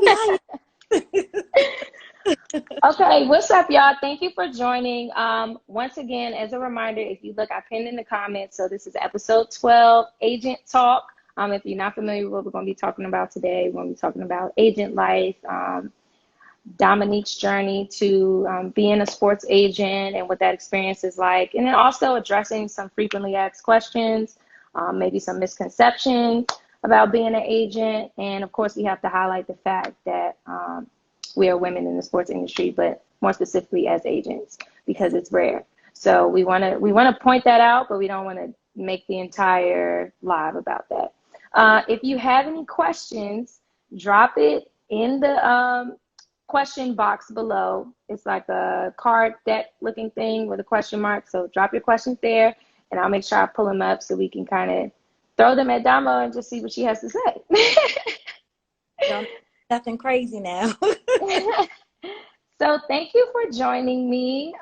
baby, how you? Okay, what's up, y'all? Thank you for joining. Once again, as a reminder, if you look, I pinned in the comments. So this is episode 12, Agent Talk. If you're not familiar with what we're going to be talking about today, we're going to be talking about agent life, Dominique's journey to being a sports agent and what that experience is like, and then also addressing some frequently asked questions, maybe some misconceptions about being an agent. And of course, we have to highlight the fact that we are women in the sports industry, but more specifically as agents, because it's rare. So we want to point that out, but we don't want to make the entire live about that. If you have any questions, drop it in the question box below. It's like a card deck looking thing with a question mark. So drop your questions there, and I'll make sure I pull them up so we can kind of throw them at Damo and just see what she has to say. Don't nothing crazy now. So thank you for joining me.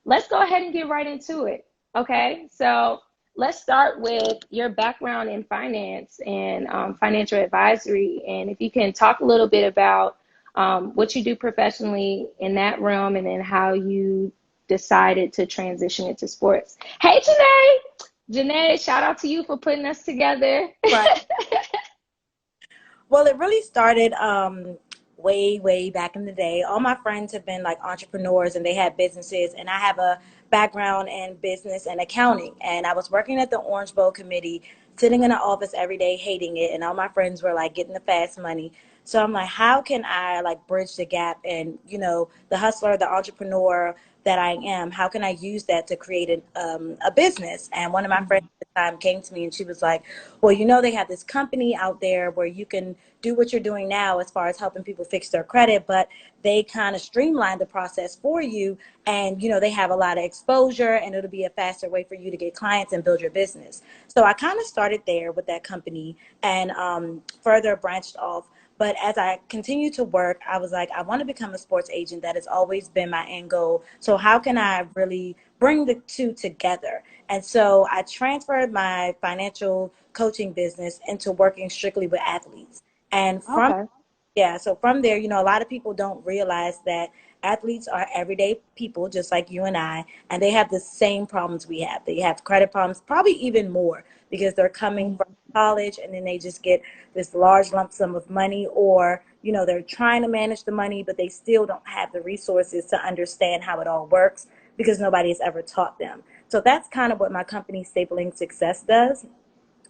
Let's go ahead and get right into it. Okay, so let's start with your background in finance and financial advisory. And if you can talk a little bit about what you do professionally in that realm, and then how you decided to transition into sports. Hey, Janae! Janae, shout out to you for putting us together. Right. Well, it really started way back in the day. All my friends have been like entrepreneurs and they had businesses, and I have a background in business and accounting. And I was working at the Orange Bowl committee, sitting in the office every day, hating it. And all my friends were like getting the fast money. So I'm like, how can I like bridge the gap? And, you know, the hustler, the entrepreneur that I am, how can I use that to create a business? And one of my friends at the time came to me and she was like, well, you know, they have this company out there where you can do what you're doing now as far as helping people fix their credit, but they kind of streamline the process for you. And, you know, they have a lot of exposure and it'll be a faster way for you to get clients and build your business. So I kind of started there with that company and further branched off. But as I continued to work, I was like, I want to become a sports agent. That has always been my end goal. So how can I really bring the two together? And so I transferred my financial coaching business into working strictly with athletes. And from Okay. so from there, you know, a lot of people don't realize that athletes are everyday people just like you and they have the same problems we have. They have credit problems, probably even more, because they're coming from college and then they just get this large lump sum of money, or, you know, they're trying to manage the money, but they still don't have the resources to understand how it all works because nobody has ever taught them. So that's kind of what my company, Stapleton Success, does.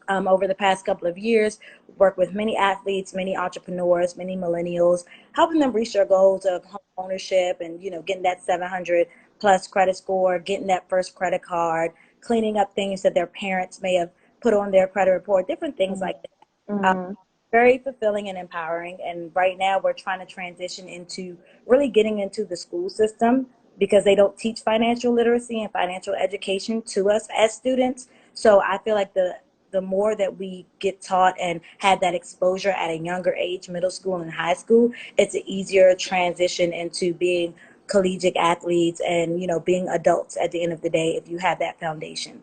Over the past couple of years, work with many athletes, many entrepreneurs, many millennials, helping them reach their goals of home ownership and, you know, getting that 700 plus credit score, getting that first credit card, cleaning up things that their parents may have put on their credit report, different things like that. Mm-hmm. Very fulfilling and empowering. And right now we're trying to transition into really getting into the school system because they don't teach financial literacy and financial education to us as students. So I feel like the more that we get taught and have that exposure at a younger age, middle school and high school, it's an easier transition into being collegiate athletes and, you know, being adults at the end of the day if you have that foundation.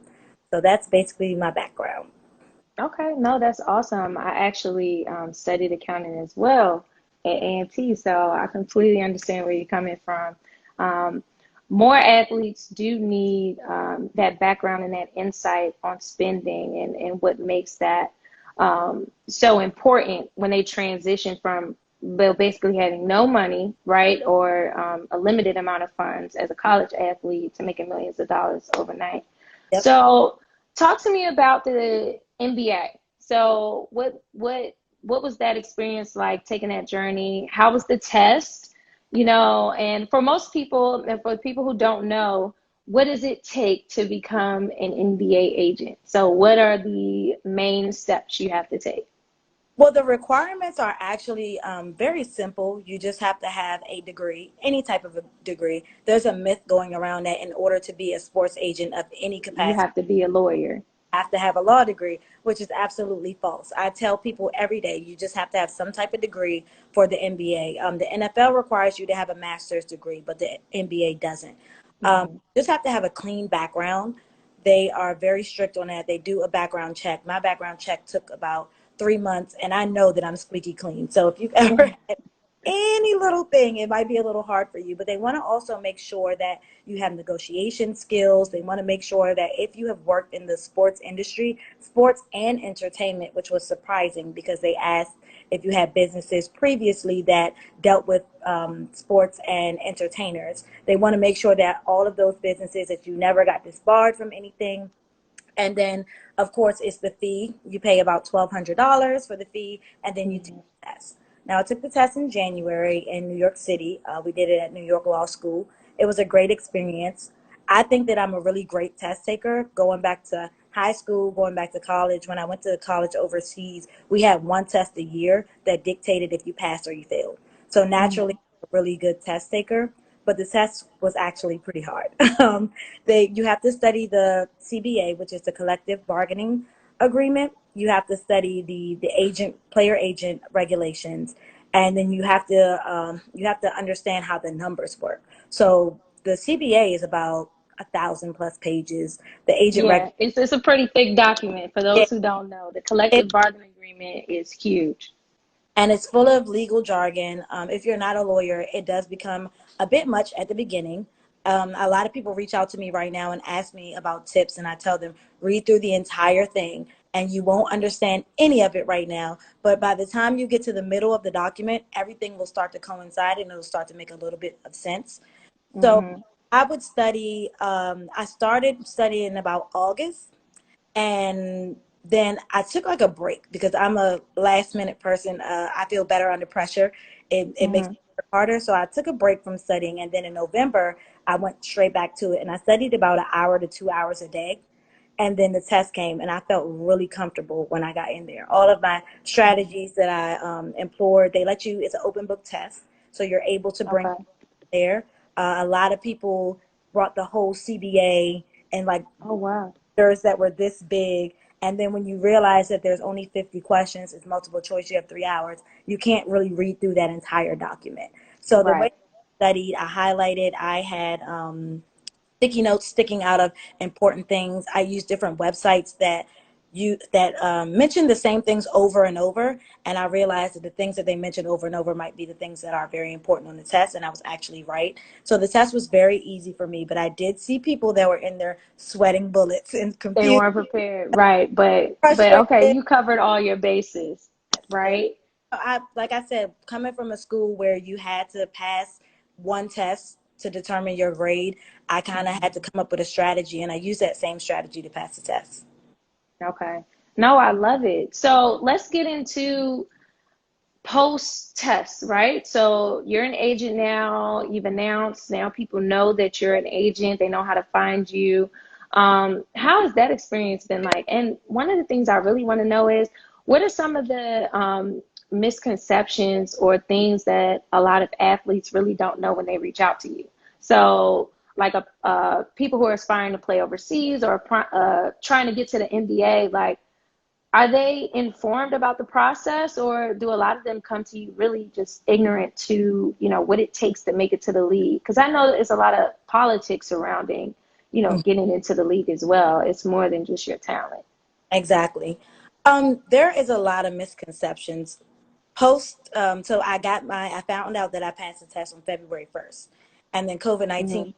So that's basically my background. Okay, no, that's awesome. I actually studied accounting as well at A&T, so I completely understand where you're coming from. Um, More athletes do need that background and that insight on spending, and what makes that so important when they transition from, well, basically having no money, right, or a limited amount of funds as a college athlete to making millions of dollars overnight. Yep. So talk to me about the NBA. So what was that experience like, taking that journey? How was the test? You know, and for most people, and for people who don't know, what does it take to become an NBA agent? So what are the main steps you have to take? Well, the requirements are actually very simple. You just have to have a degree, any type of a degree. There's a myth going around that in order to be a sports agent of any You capacity, have to be a lawyer. you have to have a law degree, which is absolutely false. I tell people every day, you just have to have some type of degree for the NBA. The NFL requires you to have a master's degree, but the NBA doesn't. Hmm. Just have to have a clean background. They are very strict on that. They do a background check. My background check took about 3 months, and I know that I'm squeaky clean. So if you've ever had any little thing, it might be a little hard for you, but they want to also make sure that you have negotiation skills. They want to make sure that if you have worked in the sports industry, sports and entertainment, which was surprising because they asked if you had businesses previously that dealt with sports and entertainers. They want to make sure that all of those businesses, that you never got disbarred from anything. And then, of course, it's the fee. You pay about $1,200 for the fee, and then you take Mhm. the test. Now, I took the test in January in New York City. We did it at New York Law School. It was a great experience. I think that I'm a really great test taker. Going back to high school, going back to college, when I went to college overseas, we had one test a year that dictated if you passed or you failed. So naturally, Mhm. I'm a really good test taker, but the test was actually pretty hard. You have to study the CBA, which is the collective bargaining agreement. You have to study the agent player agent regulations, and then you have to understand how the numbers work. So the CBA is about 1,000 plus pages. The agent reg Yeah, it's a pretty thick document for those it, who don't know. The it collective bargaining agreement is huge. and it's full of legal jargon. If you're not a lawyer, it does become a bit much at the beginning. A lot of people reach out to me right now and ask me about tips, and I tell them read through the entire thing, and you won't understand any of it right now. But by the time you get to the middle of the document, everything will start to coincide and it'll start to make a little bit of sense. So Hmm. I would study. I started studying in about August, and then I took like a break because I'm a last minute person. I feel better under pressure. It makes Hmm. me work harder. So I took a break from studying. And then in November, I went straight back to it. And I studied about an hour to 2 hours a day. And then the test came, and I felt really comfortable when I got in there. All of my strategies that I employed, they let you, it's an open book test. So you're able to bring Okay. there. A lot of people brought the whole CBA and like Oh, wow. that were this big. And then when you realize that there's only 50 questions, it's multiple choice, you have 3 hours, you can't really read through that entire document. So the way Right. I studied, I highlighted, I had sticky notes sticking out of important things. I use different websites that mention the same things over and over, and I realized that the things that they mentioned over and over might be the things that are very important on the test, and I was actually right. So the test was very easy for me, but I did see people that were in there sweating bullets and They confused, weren't prepared. Right. But okay, frustrated. you covered all your bases, And right? like I said, coming from a school where you had to pass one test to determine your grade, I kind of had to Mhm. come up with a strategy, and I used that same strategy to pass the test. Okay. No, I love it. So let's get into post test, right? So you're an agent now, you've announced, now people know that you're an agent, they know how to find you. How has that experience been like? And one of the things I really want to know is what are some of the misconceptions or things that a lot of athletes really don't know when they reach out to you? So, like people who are aspiring to play overseas or trying to get to the NBA, like are they informed about the process, or do a lot of them come to you really just ignorant to, what it takes to make it to the league? Because I know there's a lot of politics surrounding, getting into the league as well. It's more than just your talent. Exactly. There is a lot of misconceptions. So I found out that I passed the test on February 1st, and then COVID-19 Hmm.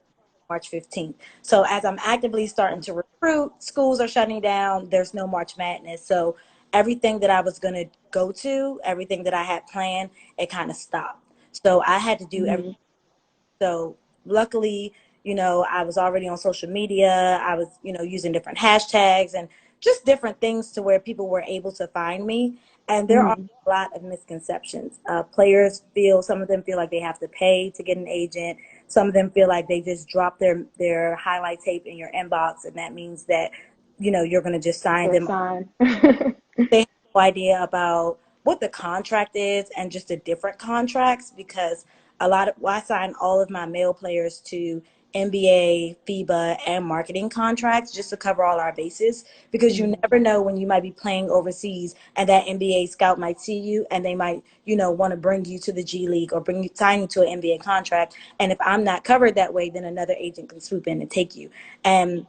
March 15th. So as I'm actively starting to recruit, schools are shutting down. There's no March Madness. So everything that I was going to go to, everything that I had planned, it kind of stopped. So I had to do everything. Hmm. So luckily, I was already on social media. I was, using different hashtags and just different things to where people were able to find me. And there are Hmm. a lot of misconceptions. Some of them feel like they have to pay to get an agent. Some of them feel like they just drop their highlight tape in your inbox, and that means that, you're going to just sign They're them. signed. They have no idea about what the contract is and just the different contracts, because I sign all of my male players to NBA, FIBA, and marketing contracts just to cover all our bases, because you Hmm. never know when you might be playing overseas and that NBA scout might see you and they might, want to bring you to the G League or sign you to an NBA contract. And if I'm not covered that way, then another agent can swoop in and take you. And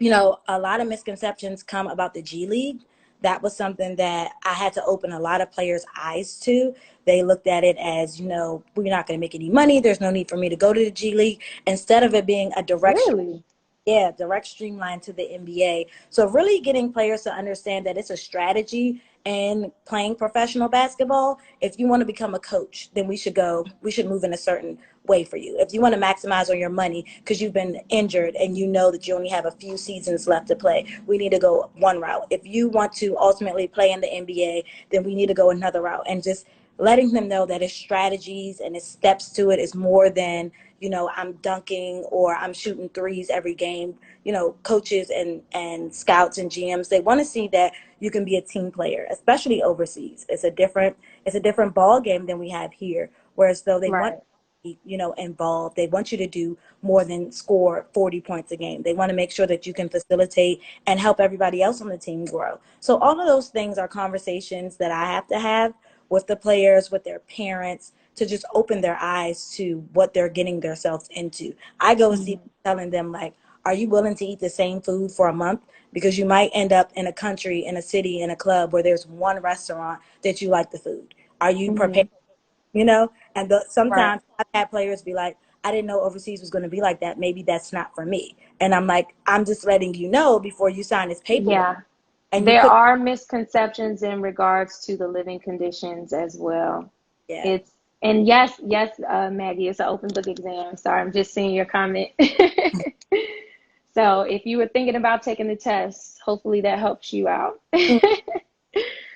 a lot of misconceptions come about the G League. that was something that I had to open a lot of players' eyes to. They looked at it as, we're not going to make any money. There's no need for me to go to the G League. Instead of it being a direct, Really? yeah, direct streamline to the NBA. So really getting players to understand that it's a strategy in playing professional basketball. If you want to become a coach, then we should move in a certain way for you. If you want to maximize on your money because you've been injured and you know that you only have a few seasons left to play, we need to go one route. If you want to ultimately play in the NBA, then we need to go another route. And just letting them know that it's strategies and it's steps to it is more than, I'm dunking or I'm shooting threes every game. Coaches and scouts and GMs, they want to see that you can be a team player, especially overseas. It's a different ball game than we have here. Whereas though they want Right. involved. They want you to do more than score 40 points a game. They want to make sure that you can facilitate and help everybody else on the team grow. So all of those things are conversations that I have to have with the players, with their parents, to just open their eyes to what they're getting themselves into. I go and see Hmm. telling them like, are you willing to eat the same food for a month? Because you might end up in a country, in a city, in a club where there's one restaurant that you like the food. Are you prepared? Hmm. And Right. sometimes I've had players be like, I didn't know overseas was going to be like that. Maybe that's not for me. And I'm like, I'm just letting you know before you sign this paperwork Yeah. and you There put, are misconceptions in regards to the living conditions as well. yeah. It's and yes, Maggie, it's an open book exam. Sorry, I'm just seeing your comment. So if you were thinking about taking the test, hopefully that helps you out. Mm.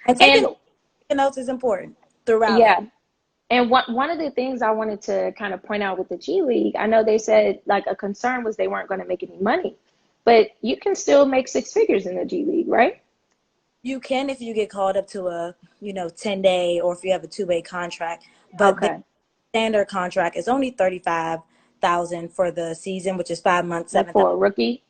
And And taking notes is important throughout it. yeah, and one of the things I wanted to kind of point out with the G League, I know they said like a concern was they weren't going to make any money, but you can still make six figures in the G League, right? You can if you get called up to a, 10-day or if you have a two-way contract. But the Okay. standard contract is only 35,000 for the season, which is 5 months, Like 7,000. for a rookie?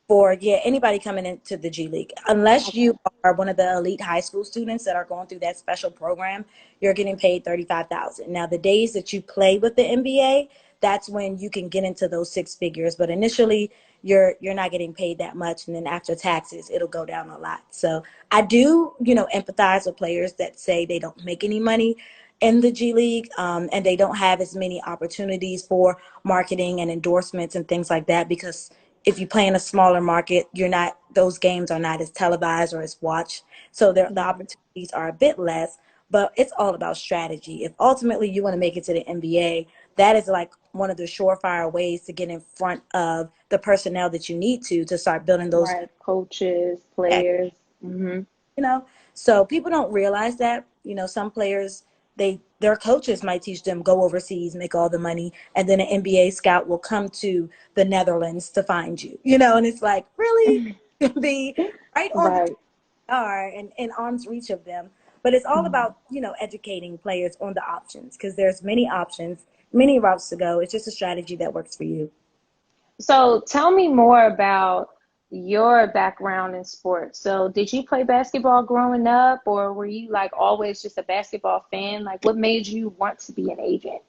For, yeah, anybody coming into the G League, unless Okay. you are one of the elite high school students that are going through that special program, you're getting paid 35,000. Now the days that you play with the NBA, that's when you can get into those six figures, but initially you're not getting paid that much, and then after taxes it'll go down a lot. So I do, empathize with players that say they don't make any money in the G League, and they don't have as many opportunities for marketing and endorsements and things like that, because if you play in a smaller market, those games are not as televised or as watched. So the Mhm. opportunities are a bit less, but it's all about strategy. If ultimately you want to make it to the NBA, that is like one of the surefire ways to get in front of the personnel that you need to start building those. Right. Coaches, players. Hmm. you know so people don't realize that, some players, their coaches might teach them go overseas, make all the money, and then an NBA scout will come to the Netherlands to find you, and it's like, really? Be right on the Right. are and in arm's reach of them. But it's all Mhm. about, educating players on the options, because there's many options, many routes to go. It's just a strategy that works for you. So tell me more about your background in sports. So did you play basketball growing up, or were you like always just a basketball fan? Like what made you want to be an agent?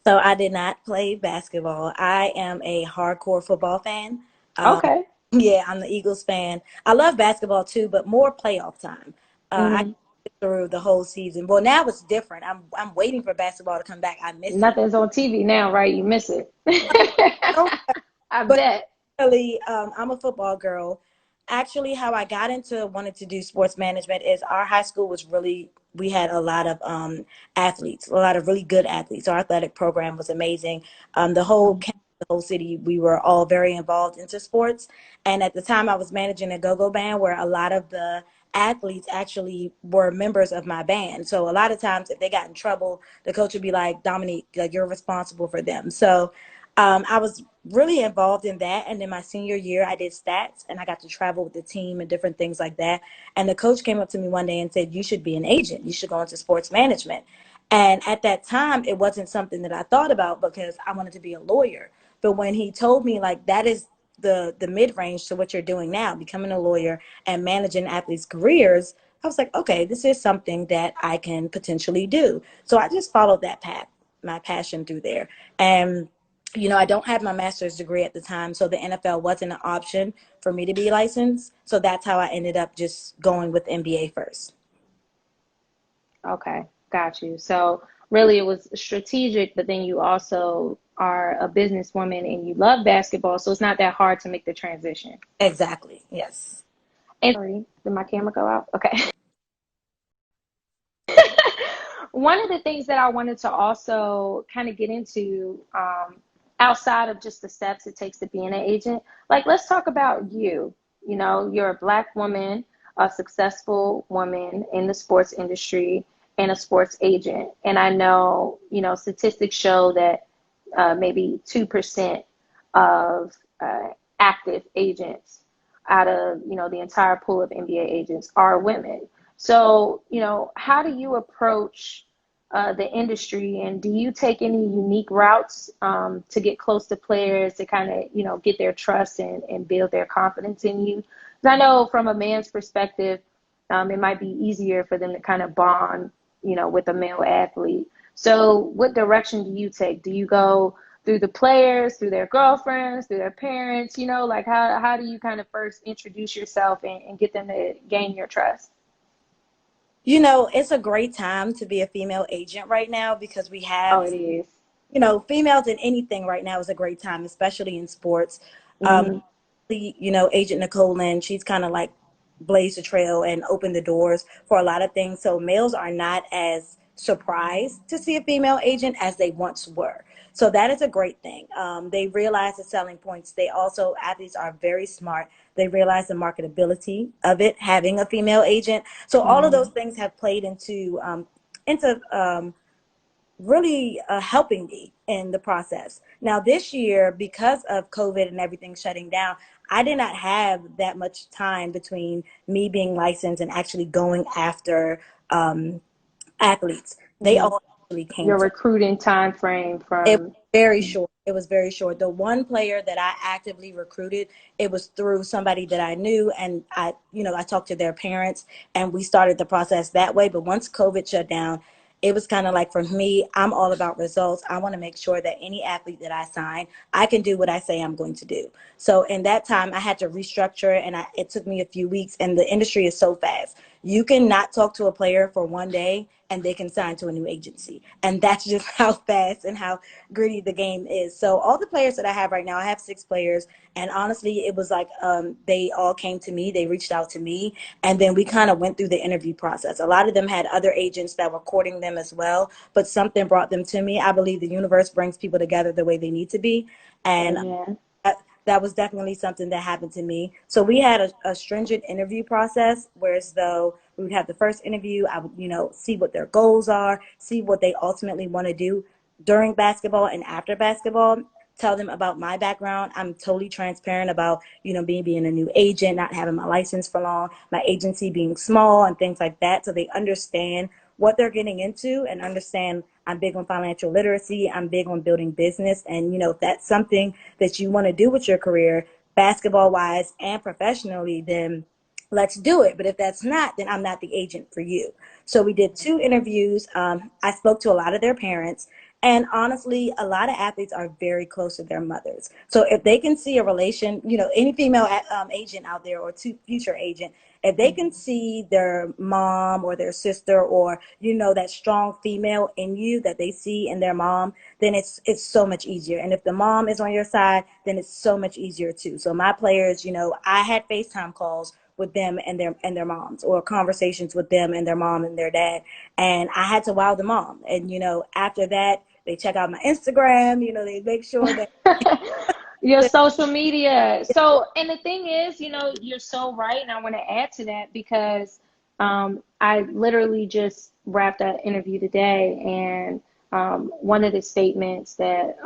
So I did not play basketball. I am a hardcore football fan. Um, Okay. yeah, I'm the Eagles fan. I love basketball too, but more playoff time. I Hmm. get through the whole season. Well, now it's different. I'm waiting for basketball to come back. I miss it. Nothing's on TV now, right? You miss it. So I much. bet. Really, I'm a football girl. Actually, how I got into wanting to do sports management is our high school was really, we had a lot of athletes, a lot of really good athletes. Our athletic program was amazing. The whole Mhm. county, the whole city, we were all very involved into sports. And at the time, I was managing a go-go band where a lot of the athletes actually were members of my band. So a lot of times, if they got in trouble, the coach would be like, Dominique, like, you're responsible for them. So I was really involved in that. And then my senior year, I did stats and I got to travel with the team and different things like that. And the coach came up to me one day and said, you should be an agent. You should go into sports management. And at that time, it wasn't something that I thought about because I wanted to be a lawyer. But when he told me, like, that is the mid range to what you're doing now, becoming a lawyer and managing athletes' careers, I was like, okay, this is something that I can potentially do. So I just followed that path, my passion through there. And I don't have my master's degree at the time, so the NFL wasn't an option for me to be licensed. So that's how I ended up just going with NBA first. Okay, got you. So really it was strategic, but then you also are a businesswoman and you love basketball, so it's not that hard to make the transition. Exactly. Yes. And sorry, did my camera go out? Okay. One of the things that I wanted to also kind of get into, outside of just the steps it takes to be an agent, like let's talk about you. You know, you're a Black woman, a successful woman in the sports industry, and a sports agent. And I know, statistics show that maybe 2% of active agents out of, the entire pool of NBA agents are women. So, how do you approach the industry, and do you take any unique routes to get close to players to kind of, get their trust and build their confidence in you? Because I know from a man's perspective, it might be easier for them to kind of bond, with a male athlete. So what direction do you take? Do you go through the players, through their girlfriends, through their parents? Like how do you kind of first introduce yourself and get them to gain your trust? It's a great time to be a female agent right now because we Oh, have, it is. females in anything right now is a great time, especially in sports. Um, Mm-hmm. Agent Nicole Lynn, she's kind of like blazed the trail and opened the doors for a lot of things. So males are not as surprised to see a female agent as they once were. So that is a great thing. They realize the selling points. They also, athletes are very smart. They realize the marketability of it, having a female agent. So all of Mm-hmm. those things have played into really helping me in the process. Now, this year, because of COVID and everything shutting down, I did not have that much time between me being licensed and actually going after athletes. They Mm-hmm. all actually came Your to. recruiting time frame It from. was very short. It was very short. The one player that I actively recruited, it was through somebody that I knew, and I talked to their parents, and we started the process that way. But once COVID shut down, it was kind of like for me, I'm all about results. I want to make sure that any athlete that I sign, I can do what I say I'm going to do. So in that time, I had to restructure, and it took me a few weeks. And the industry is so fast. You can not talk to a player for one day, and they can sign to a new agency. And that's just how fast and how gritty the game is. So all the players that I have right now, I have 6 players, and honestly, it was like they all came to me. They reached out to me, and then we kind of went through the interview process. A lot of them had other agents that were courting them as well, but something brought them to me. I believe the universe brings people together the way they need to be, and Amen. that was definitely something that happened to me. So we had a stringent interview process, whereas though we would have the first interview, I would, see what their goals are, see what they ultimately want to do during basketball and after basketball, tell them about my background. I'm totally transparent about, me being a new agent, not having my license for long, my agency being small and things like that. So they understand what they're getting into and understand I'm big on financial literacy. I'm big on building business. And, if that's something that you want to do with your career, basketball wise and professionally, then let's do it. But if that's not, then I'm not the agent for you. So we did 2 interviews. I spoke to a lot of their parents. And honestly, a lot of athletes are very close to their mothers. So if they can see a relation, any female agent out there or future agent, if they can see their mom or their sister or, that strong female in you that they see in their mom, then it's so much easier. And if the mom is on your side, then it's so much easier too. So my players, I had FaceTime calls with them and their moms, or conversations with them and their mom and their dad, and I had to wow the mom. And after that, they check out my Instagram. They make sure that Your social media. So, and the thing is, you're so right. And I want to add to that because I literally just wrapped an interview today. And one of the statements that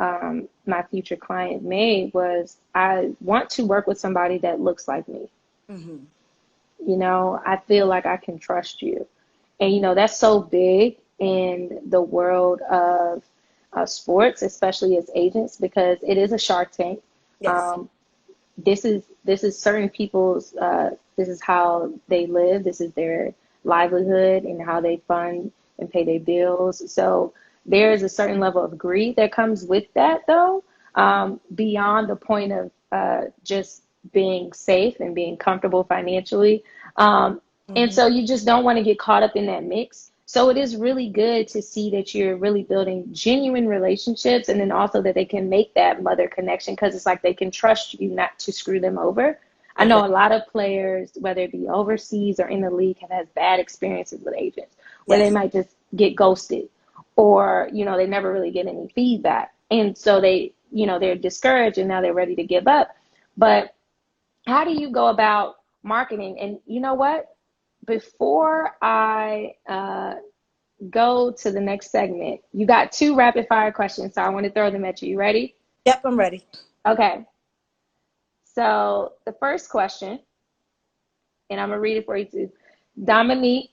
my future client made was, I want to work with somebody that looks like me. hmm I feel like I can trust you. And, that's so big in the world of sports, especially as agents, because it is a shark tank. yes. Um, this is certain people's, this is how they live. This is their livelihood and how they fund and pay their bills. So there's a certain level of greed that comes with that, though. beyond the point of just being safe and being comfortable financially. And Hmm. so you just don't want to get caught up in that mix. So it is really good to see that you're really building genuine relationships, and then also that they can make that mother connection, because it's like they can trust you not to screw them over. I know a Exactly. lot of players, whether it be overseas or in the league, have had bad experiences with agents where they Yes. might just get ghosted, or, they never really get any feedback. And so they're discouraged and now they're ready to give up. But how do you go about marketing? And you know what? Before I go to the next segment, you got two rapid fire questions, so I want to throw them at you. You ready? Yep, I'm ready. Okay. So the first question, and I'm gonna read it for you too. Dominique,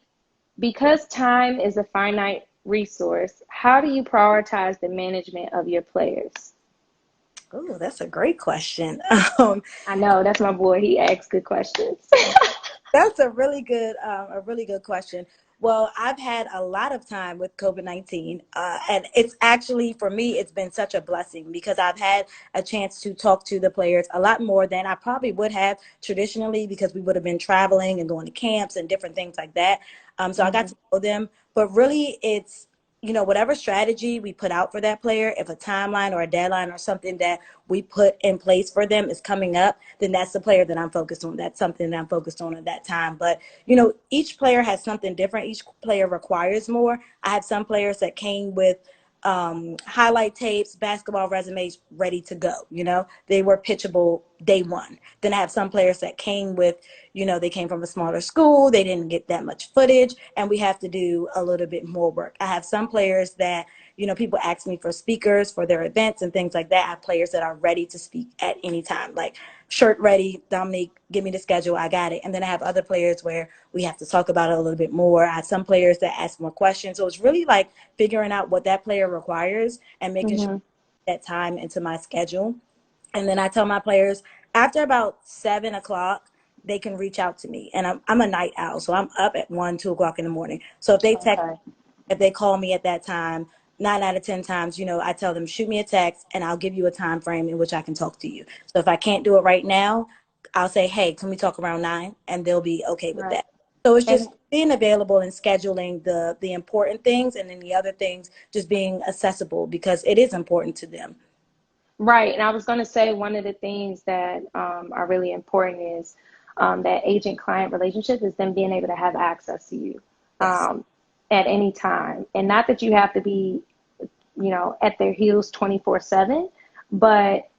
because time is a finite resource, how do you prioritize the management of your players? Oh, that's a great question. I know that's my boy. He asks good questions. That's a really good question. Well, I've had a lot of time with COVID-19, and it's actually for me, it's been such a blessing because I've had a chance to talk to the players a lot more than I probably would have traditionally because we would have been traveling and going to camps and different things like that. So I got Mhm. to know them, but really, it's whatever strategy we put out for that player, if a timeline or a deadline or something that we put in place for them is coming up, then that's the player that I'm focused on. That's something that I'm focused on at that time. But, each player has something different. Each player requires more. I have some players that came with highlight tapes, basketball resumes ready to go. They were pitchable day one. Then I have some players that came with, they came from a smaller school. They didn't get that much footage, and we have to do a little bit more work. I have some players that, people ask me for speakers for their events and things like that. I have players that are ready to speak at any time, like shirt ready, Dominique, give me the schedule, I got it. And then I have other players where we have to talk about it a little bit more. I have some players that ask more questions. So it's really like figuring out what that player requires and making sure Mhm. that time into my schedule. And then I tell my players after about 7 o'clock, they can reach out to me. And I'm a night owl, so I'm up at 1, 2 o'clock in the morning. So Okay. if they call me at that time, 9 out of 10 times, I tell them shoot me a text and I'll give you a time frame in which I can talk to you. So if I can't do it right now, I'll say, hey, can we talk around 9? And they'll be okay with Right. that. So it's And just being available and scheduling the important things, and then the other things just being accessible because it is important to them. right. And I was going to say one of the things that are really important is that agent client relationship is them being able to have access to you Yes. um, at any time. And not that you have to be, at their heels 24/7, but,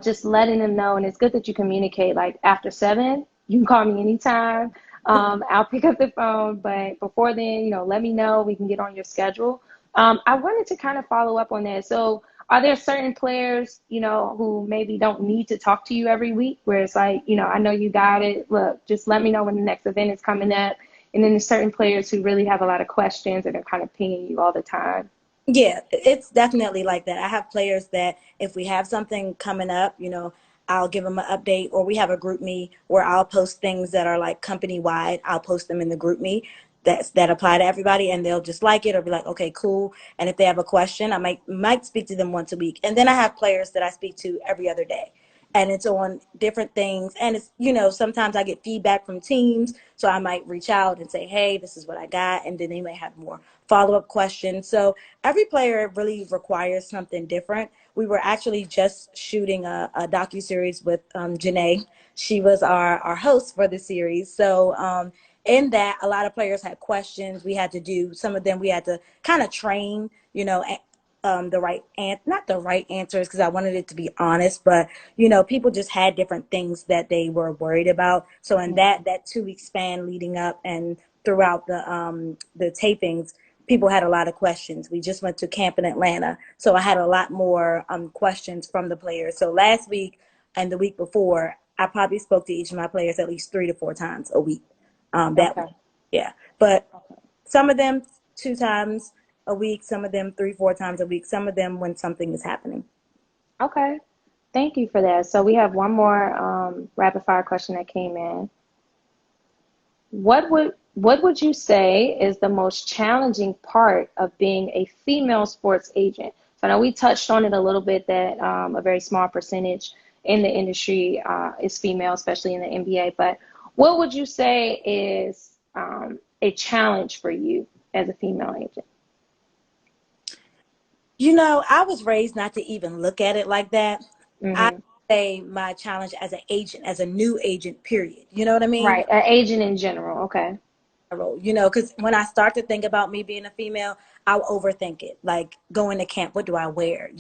just letting them know. And it's good that you communicate like after 7, you can call me anytime. I'll pick up the phone, but before then, let me know. We can get on your schedule. I wanted to kind of follow up on that. So, are there certain players, who maybe don't need to talk to you every week, where it's like, I know you got it. Look, just let me know when the next event is coming up. And then there's certain players who really have a lot of questions and are kind of pinging you all the time. Yeah, it's definitely like that. I have players that if we have something coming up, I'll give them an update, or we have a group me where I'll post things that are like company wide. I'll post them in the group me that apply to everybody, and they'll just like it or be like, okay, cool. And if they have a question, I might speak to them once a week. And then I have players that I speak to every other day. And it's on different things. And it's, sometimes I get feedback from teams. So I might reach out and say, hey, this is what I got. And then they may have more follow up questions. So every player really requires something different. We were actually just shooting a docu series with Janae. She was our host for the series. So in that, a lot of players had questions. We had to do some of them. We had to kind of train, the right not the right answers because I wanted it to be honest, but people just had different things that they were worried about. So in that 2 week span leading up and throughout the tapings, people had a lot of questions. We just went to camp in Atlanta, so I had a lot more questions from the players. So last week and the week before, I probably spoke to each of my players at least 3 to 4 times a week. That week, Okay. yeah. But Okay. some of them 2 times a week, some of them 3, 4 times a week, some of them when something is happening. Okay. Thank you for that. So we have one more rapid fire question that came in. What would you say is the most challenging part of being a female sports agent? So I know we touched on it a little bit that a very small percentage in the industry is female, especially in the NBA. But what would you say is a challenge for you as a female agent? I was raised not to even look at it like that. I Hmm. say my challenge as an agent, as a new agent, period. You know what I mean? Right, an agent in general. Okay. Because when I start to think about me being a female, I'll overthink it. Like going to camp, what do I wear?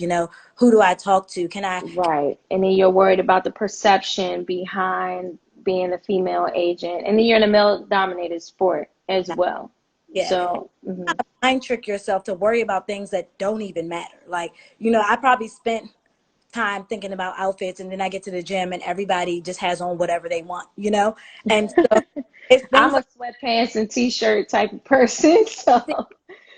Who do I talk to? Can I, Right. And then you're worried about the perception behind being a female agent. And then you're in a male dominated sport as well. yeah, So, mhm. mind trick yourself to worry about things that don't even matter. Like, I probably spent time thinking about outfits and then I get to the gym and everybody just has on whatever they want. And so it's I'm things a like sweatpants and t-shirt type of person. So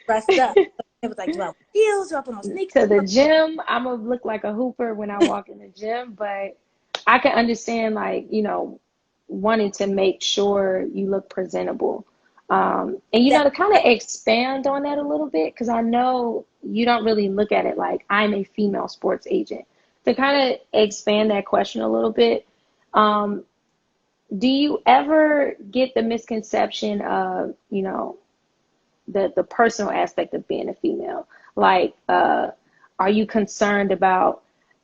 dressed up. It was like, do I wear heels? Do I put on sneakers? to the gym, I'm gonna look like a hooper when I walk in the gym, but I can understand like, wanting to make sure you look presentable. And That to kind of expand on that a little bit, because I know you don't really look at it like I'm a female sports agent. To kind of expand that question a little bit, um, do you ever get the misconception of, the personal aspect of being a female? Like, are you concerned about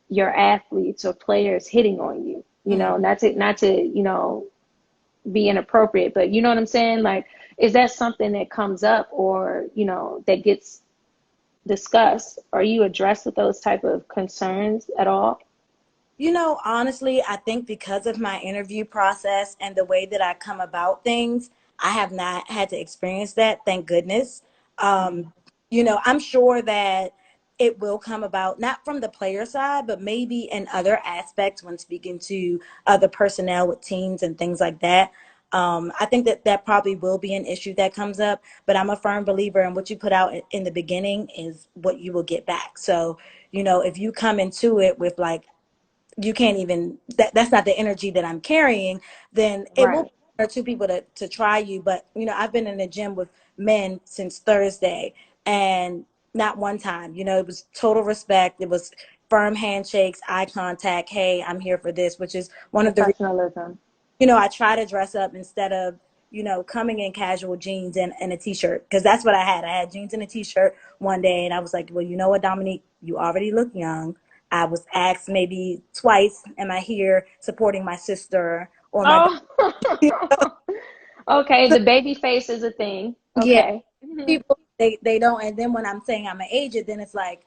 your athletes or players hitting on you? mm, Not to be inappropriate, but you know what I'm saying? Like, is that something that comes up or that gets discussed? Are you addressed with those type of concerns at all? honestly, I think because of my interview process and the way that I come about things, I have not had to experience that, thank goodness. Um, I'm sure that it will come about, not from the player side, but maybe in other aspects when speaking to other personnel with teams and things like that. I think that that probably will be an issue that comes up, but I'm a firm believer in what you put out in the beginning is what you will get back. So, if you come into it with like, you can't even that's not the energy that I'm carrying, then it will Right. be one or two people to try you. But I've been in the gym with men since Thursday and not one time. It was total respect. It was firm handshakes, eye contact. Hey, I'm here for this, which is one of the Professionalism. I try to dress up instead of, coming in casual jeans and a t-shirt. Because that's what I had. I had jeans and a t-shirt one day. And I was like, well, you know what, Dominique? You already look young. I was asked maybe twice, am I here supporting my sister or my Oh, okay. The baby face is a thing. yeah, Okay. Hmm. people, they don't. And then when I'm saying I'm an agent, then it's like,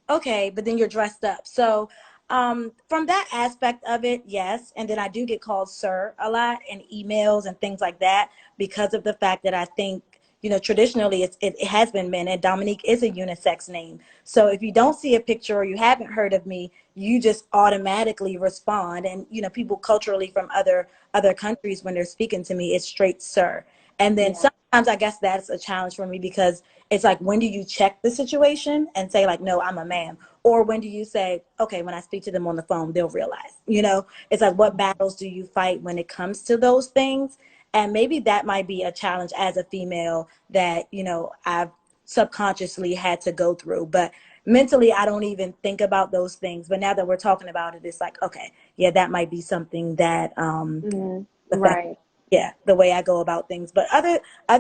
okay, but then you're dressed up. So, from that aspect of it, yes. And then I do get called sir a lot in emails and things like that because of the fact that I think, traditionally it has been men and Dominique is a unisex name. So if you don't see a picture or you haven't heard of me, you just automatically respond. And, people culturally from other countries, when they're speaking to me, it's straight sir. And then Yeah. sometimes I guess that's a challenge for me because it's like, when do you check the situation and say like, no, I'm a man? Or when do you say, okay, when I speak to them on the phone, they'll realize, it's like, what battles do you fight when it comes to those things? And maybe that might be a challenge as a female that, I've subconsciously had to go through. But mentally, I don't even think about those things. But now that we're talking about it, it's like, okay, yeah, that might be something that Hmm. affects, Right. yeah, the way I go about things. But other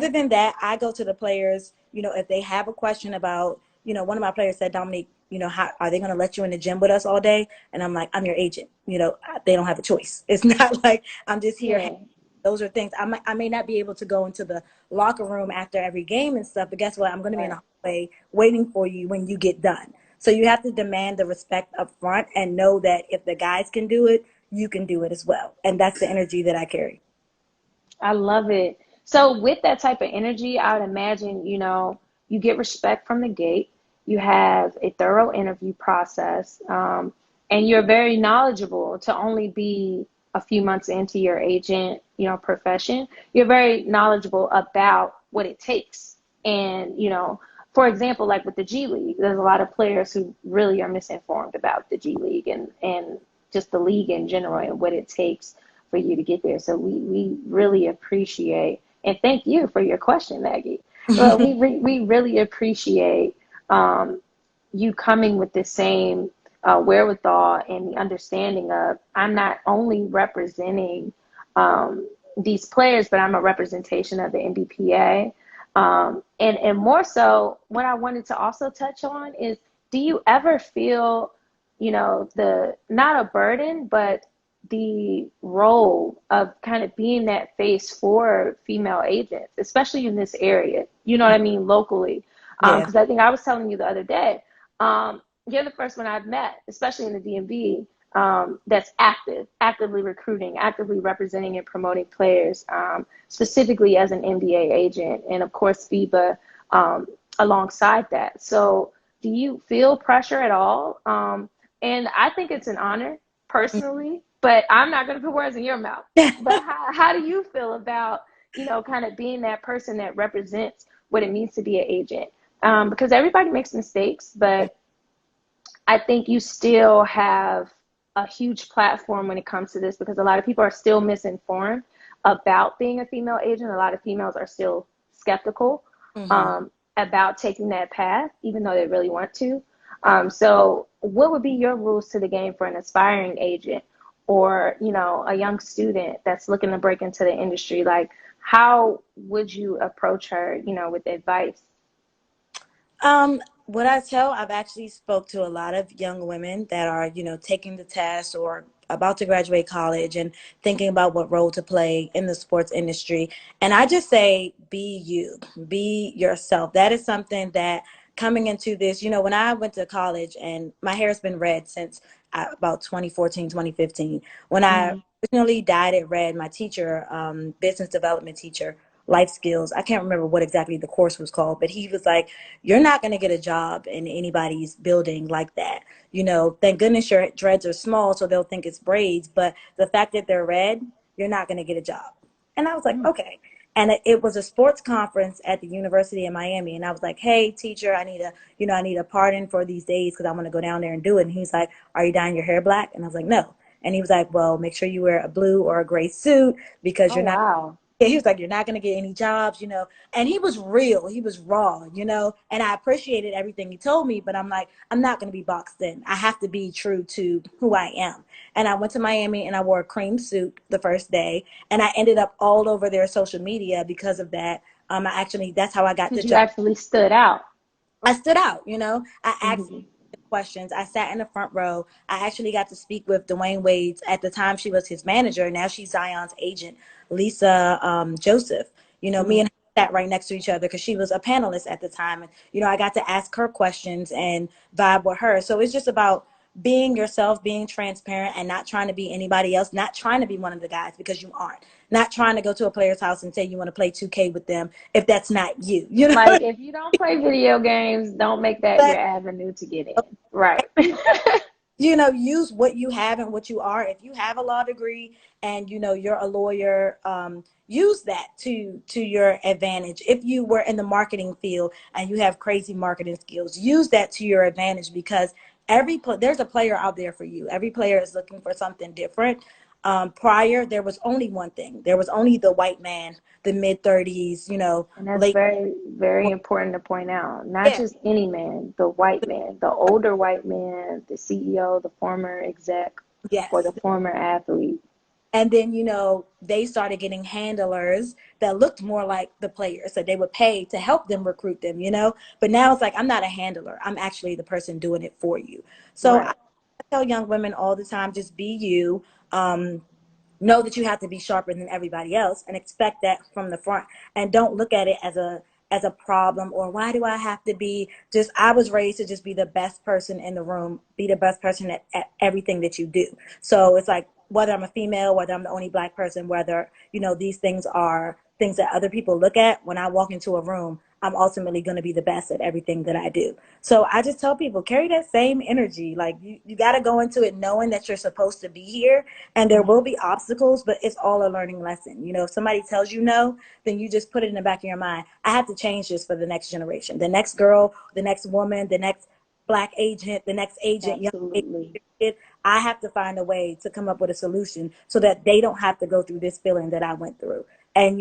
than that, I go to the players, if they have a question about, one of my players said, Dominique, how are they going to let you in the gym with us all day? And I'm like, I'm your agent. They don't have a choice. It's not like I'm just here. Yeah. Those are things I may not be able to go into the locker room after every game and stuff, but guess what? I'm going to be in Right. the hallway waiting for you when you get done. So you have to demand the respect up front and know that if the guys can do it, you can do it as well. And that's the energy that I carry. I love it. So with that type of energy, I would imagine, you get respect from the gate. You have a thorough interview process, and you're very knowledgeable to only be a few months into your agent, profession. You're very knowledgeable about what it takes. And, for example, like with the G League, there's a lot of players who really are misinformed about the G League and just the league in general and what it takes for you to get there. So we really appreciate and thank you for your question, Maggie. We really appreciate um, you coming with the same wherewithal and the understanding of I'm not only representing these players, but I'm a representation of the NBPA. And more so, what I wanted to also touch on is, do you ever feel, the not a burden, but the role of kind of being that face for female agents, especially in this area, you know what I mean, locally? Yeah. Because I think I was telling you the other day, you're the first one I've met, especially in the DMV, that's actively recruiting, actively representing and promoting players, specifically as an NBA agent, and of course FIBA alongside that. So, do you feel pressure at all? And I think it's an honor personally, but I'm not going to put words in your mouth. But how do you feel about, kind of being that person that represents what it means to be an agent? Because everybody makes mistakes, but I think you still have a huge platform when it comes to this, because a lot of people are still misinformed about being a female agent. A lot of females are still skeptical Mm-hmm. about taking that path, even though they really want to. So, what would be your rules to the game for an aspiring agent, or a young student that's looking to break into the industry? Like, how would you approach her, with advice? What I tell, I've actually spoke to a lot of young women that are, taking the test or about to graduate college and thinking about what role to play in the sports industry. And I just say, be you, be yourself. That is something that coming into this, when I went to college and my hair's been red since about 2014, 2015. When I Mm-hmm. originally dyed it red, my teacher, business development teacher, life skills, I can't remember what exactly the course was called, but he was like, you're not going to get a job in anybody's building like that. Thank goodness your dreads are small, so they'll think it's braids. But the fact that they're red, you're not going to get a job. And I was like, okay. And it was a sports conference at the University of Miami. And I was like, hey, teacher, I need a pardon for these days because I want to go down there and do it. And he's like, are you dyeing your hair black? And I was like, no. And he was like, well, make sure you wear a blue or a gray suit because Oh, you're not. wow. Yeah, he was like, you're not going to get any jobs. And he was real. He was raw. And I appreciated everything he told me, but I'm like, I'm not going to be boxed in. I have to be true to who I am. And I went to Miami and I wore a cream suit the first day. And I ended up all over their social media because of that. That's how I got the Because you job. actually stood out. I stood out. I asked Mm-hmm. questions. I sat in the front row. I actually got to speak with Dwayne Wade's, at the time she was his manager. Now she's Zion's agent, Lisa Joseph. Me Mm-hmm. and her sat right next to each other because she was a panelist at the time. And I got to ask her questions and vibe with her. So it's just about being yourself, being transparent, and not trying to be anybody else, not trying to be one of the guys because you aren't. Not trying to go to a player's house and say you want to play 2K with them if that's not you. Like, if you don't play video games, don't make that your avenue to get in. Right. Use what you have and what you are. If you have a law degree and you're a lawyer, use that to your advantage. If you were in the marketing field and you have crazy marketing skills, use that to your advantage because there's a player out there for you. Every player is looking for something different. Prior, there was only one thing. There was only the white man, the mid 30s, And that's late. very, very important to point out. Not Yeah, just any man, the white man, the older white man, the CEO, the former exec, or the yes. former athlete. And then, they started getting handlers that looked more like the players. So they would pay to help them recruit them. But now it's like, I'm not a handler. I'm actually the person doing it for you. So I Right. tell young women all the time, just be you. Know that you have to be sharper than everybody else and expect that from the front. And don't look at it as a problem or why do I have to be just I was raised to just be the best person in the room, be the best person at everything that you do. So it's like whether I'm a female, whether I'm the only black person, whether, these things are things that other people look at. When I walk into a room, I'm ultimately going to be the best at everything that I do. So I just tell people, carry that same energy. Like you got to go into it knowing that you're supposed to be here and there will be obstacles, but it's all a learning lesson. If somebody tells you no, then you just put it in the back of your mind. I have to change this for the next generation, the next girl, the next woman, the next black agent, the next agent, young Absolutely. agent. I have to find a way to come up with a solution so that they don't have to go through this feeling that I went through. And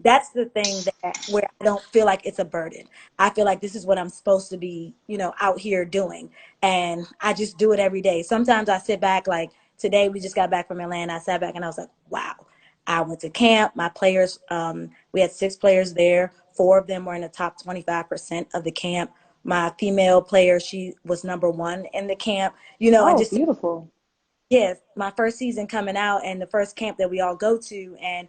that's the thing that where I don't feel like it's a burden. I feel like this is what I'm supposed to be, out here doing. And I just do it every day. Sometimes I sit back, like today we just got back from Atlanta. I sat back and I was like, wow. I went to camp. My players, we had 6 players there. 4 of them were in the top 25% of the camp. My female player, she was number 1 in the camp. I Oh, just, beautiful. yes, my first season coming out and the first camp that we all go to, and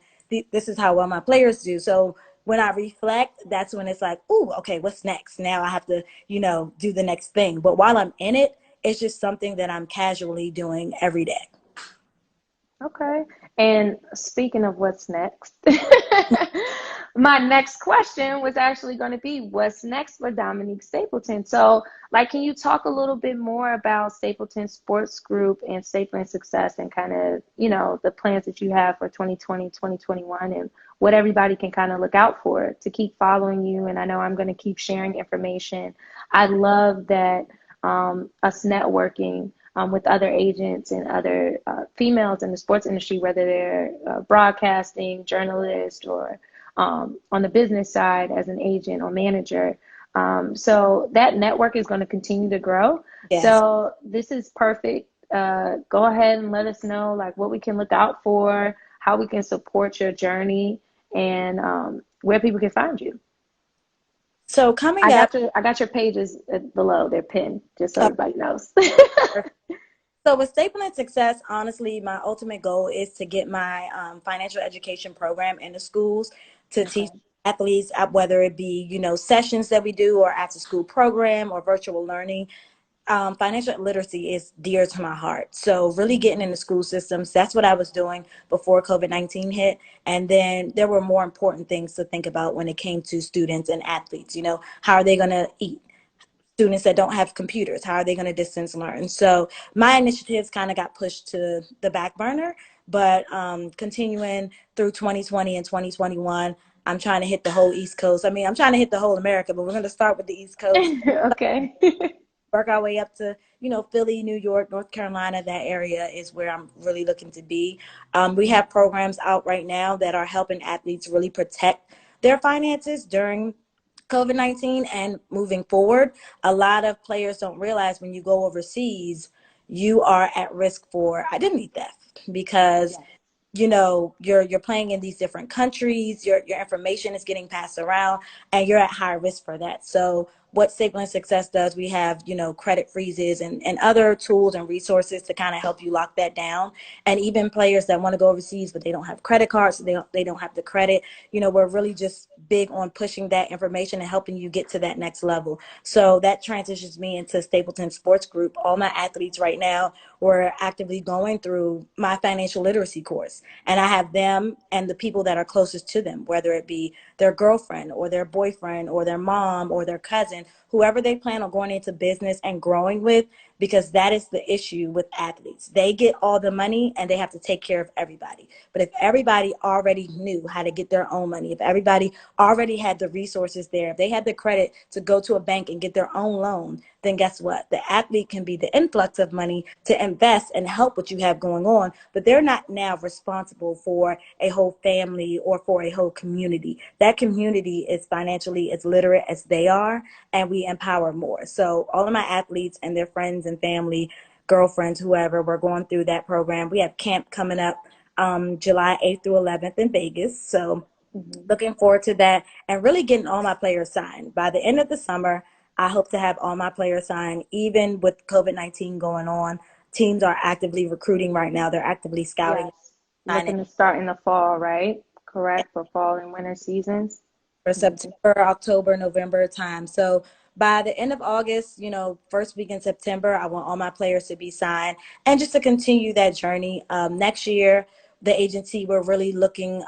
this is how well my players do. So when I reflect, that's when it's like, ooh, okay, what's next? Now I have to, do the next thing. But while I'm in it, it's just something that I'm casually doing every day. Okay. And speaking of what's next, my next question was actually going to be what's next for Dominique Stapleton? So, like, can you talk a little bit more about Stapleton Sports Group and Stapleton Success and kind of, the plans that you have for 2020, 2021, and what everybody can kind of look out for to keep following you? And I know I'm going to keep sharing information. I love that us networking with other agents and other females in the sports industry, whether they're broadcasting, journalists, or on the business side as an agent or manager. So that network is going to continue to grow. Yes. So this is perfect. Go ahead and let us know like what we can look out for, how we can support your journey, and where people can find you. So coming up, I got your pages below. They're pinned, just so uh, everybody knows. so with Stapleton Success, honestly, my ultimate goal is to get my financial education program into schools to teach Okay. athletes, whether it be, sessions that we do or after school program or virtual learning. Financial literacy is dear to my heart. So really getting Mhm. in the school systems, that's what I was doing before COVID-19 hit. And then there were more important things to think about when it came to students and athletes. How are they going to eat? Students that don't have computers, how are they going to distance learn? So my initiatives kind of got pushed to the back burner, but continuing through 2020 and 2021, I'm trying to hit the whole East Coast. I mean, I'm trying to hit the whole America, but we're going to start with the East Coast, Okay. work our way up to, Philly, New York, North Carolina. That area is where I'm really looking to be. We have programs out right now that are helping athletes really protect their finances during COVID-19 and moving forward. A lot of players don't realize when you go overseas, you are at risk for identity theft because Yes. you're playing in these different countries, your information is getting passed around, and you're at high risk for that. So what Stapleton Success does, we have credit freezes and other tools and resources to kind of help you lock that down. And even players that want to go overseas but they don't have credit cards, so they don't have the credit, we're really just big on pushing that information and helping you get to that next level. So that transitions me into Stapleton Sports Group. All my athletes right now, we're actively going through my financial literacy course, and I have them and the people that are closest to them, whether it be their girlfriend or their boyfriend or their mom or their cousin, whoever they plan on going into business and growing with, because that is the issue with athletes. They get all the money and they have to take care of everybody. But if everybody already knew how to get their own money, if everybody already had the resources there, if they had the credit to go to a bank and get their own loan, then guess what? The athlete can be the influx of money to invest and help what you have going on, but they're not now responsible for a whole family or for a whole community. That community is financially as literate as they are, and we empower more. So all of my athletes and their friends and family, girlfriends, whoever, we're going through that program. We have camp coming up July 8th through 11th in Vegas. So Mhm. looking forward to that and really getting all my players signed. By the end of the summer, I hope to have all my players signed, even with COVID-19 going on. Teams are actively recruiting right now. They're actively scouting, Yes. signing Looking to start in the fall, right? Correct, for fall and winter seasons. for Mhm. September, October, November time. So by the end of August, first week in September, I want all my players to be signed and just to continue that journey. Next year, the agency, we're looking